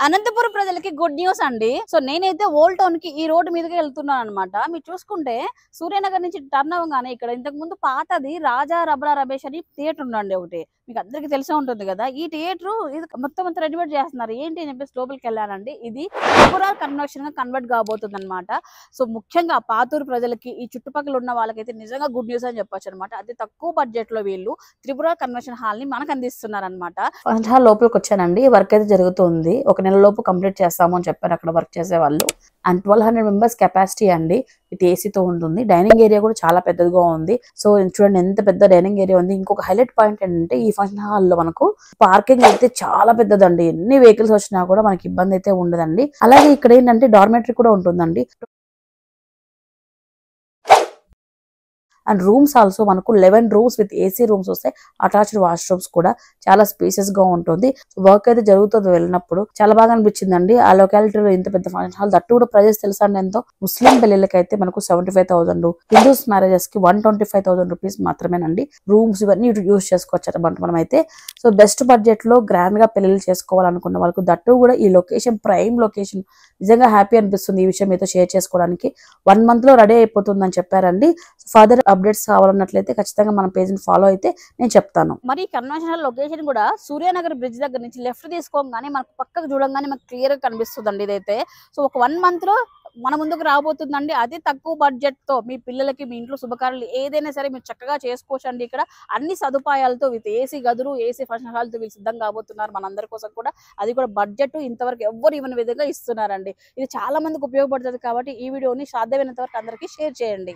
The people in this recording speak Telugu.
అనంతపురం ప్రజలకి గుడ్ న్యూస్ అండి. సో నేనైతే ఓల్డ్ టౌన్ కి ఈ రోడ్డు మీదకి వెళ్తున్నాను అనమాట. మీరు చూసుకుంటే సూర్యనగర్ నుంచి టర్న్ అవ్వగానే ఇక్కడ ఇంతకు ముందు పాతది రాజా రబడా రమేష్ అని థియేటర్ ఉండండి ఒకటి. మీకు అందరికి తెలిసే ఉంటుంది కదా. ఈ థియేటర్ ఇది మొత్తం అంతా రెనోవేట్ చేస్తున్నారు. ఏంటి అని చెప్పేసి లోపలికి వెళ్ళానండి. ఇది ఓవరాల్ కన్వర్షన్ గా కన్వర్ట్ కాబోతుంది అనమాట. సో ముఖ్యంగా పాతూరు ప్రజలకి ఈ చుట్టుపక్కల ఉన్న వాళ్ళకైతే నిజంగా గుడ్ న్యూస్ అని చెప్పొచ్చు అనమాట. అతి తక్కువ బడ్జెట్ లో వీళ్ళు త్రిపుర కన్వర్షన్ హాల్ ని మనకు అందిస్తున్నారు అనమాట. ఫస్ట్ హాల్ లోపలికి వచ్చానండి. వర్క్ అయితే జరుగుతుంది. ఒక నెల లోపు కంప్లీట్ చేస్తాము అని చెప్పారు అక్కడ వర్క్ చేసే వాళ్ళు. అండ్ 1200 మెంబర్స్ కెపాసిటీ అండి. విత్ ఏసీతో ఉంటుంది. డైనింగ్ ఏరియా కూడా చాలా పెద్దదిగా ఉంది. సో చూడండి ఎంత పెద్ద డైనింగ్ ఏరియా ఉంది. ఇంకొక హైలైట్ పాయింట్ ఏంటంటే ఈ ఫంక్షన్ హాల్ లో మనకు పార్కింగ్ అయితే చాలా పెద్దదండి. ఎన్ని వెహికల్స్ వచ్చినా కూడా మనకి ఇబ్బంది అయితే ఉండదండి. అలాగే ఇక్కడ ఏంటంటే డార్మెటరీ కూడా ఉంటుందండి. అండ్ రూమ్స్ ఆల్సో మనకు 11 రూమ్స్ విత్ ఏసీ రూమ్స్ వస్తాయి. అటాచ్డ్ వాష్రూమ్స్ కూడా చాలా స్పేసెస్ గా ఉంటుంది. వర్క్ అయితే జరుగుతుంది. వెళ్ళినప్పుడు చాలా బాగా అనిపించిందండి. ఆ లొకాలిటీలో ఇంత పెద్ద ఫంక్షన్ హాల్ దట్టు కూడా ప్రైజెస్ తెలుసా అండి ఎంతో. ముస్లిం పెళ్లిళ్ళకి అయితే మనకు 75,000, హిందూస్ మ్యారేజెస్ కి 125,000 రూపీస్ మాత్రమేనండి. రూమ్స్ ఇవన్నీ యూజ్ చేసుకోవచ్చు అనమాట మనం అయితే. సో బెస్ట్ బడ్జెట్ లో గ్రాండ్ గా పెళ్లిళ్ళు చేసుకోవాలనుకున్న వాళ్ళకు దట్టు కూడా ఈ లొకేషన్ ప్రైమ్ లొకేషన్ నిజంగా హ్యాపీ అనిపిస్తుంది. ఈ విషయం మీతో షేర్ చేసుకోవడానికి 1 month లో రెడీ అయిపోతుందని చెప్పారండి. ఫర్దర్ అప్డేట్స్ కావాలన్నట్లయితే ఖచ్చితంగా మన పేజ్ ని ఫాలో అయితే నేను చెప్తాను. మరి కన్వెన్షనల్ లొకేషన్ కూడా సూర్యనగర్ బ్రిడ్జ్ దగ్గర నుంచి లెఫ్ట్ తీసుకోగానే మనకు పక్కకు చూడంగానే మనకు క్లియర్ గా కనిపిస్తుందండి ఇదైతే. సో ఒక 1 month లో మన ముందుకు రాబోతుందండి. అతి తక్కువ బడ్జెట్ తో మీ పిల్లలకి మీ ఇంట్లో శుభకార్యాలు ఏదైనా సరే మీరు చక్కగా చేసుకోవచ్చండి. ఇక్కడ అన్ని సదుపాయాలతో విత్ ఏసీ గదులు ఏసీ ఫంక్షన్ హాల్ తో వీళ్ళు సిద్ధంగా కాబోతున్నారు మనందరి కోసం కూడా. అది కూడా బడ్జెట్ ఇంతవరకు ఎవ్వరు ఇవ్వని విధంగా ఇస్తున్నారండి. ఇది చాలా మందికి ఉపయోగపడుతుంది కాబట్టి ఈ వీడియోని సాధ్యమైనంత వరకు అందరికీ షేర్ చేయండి.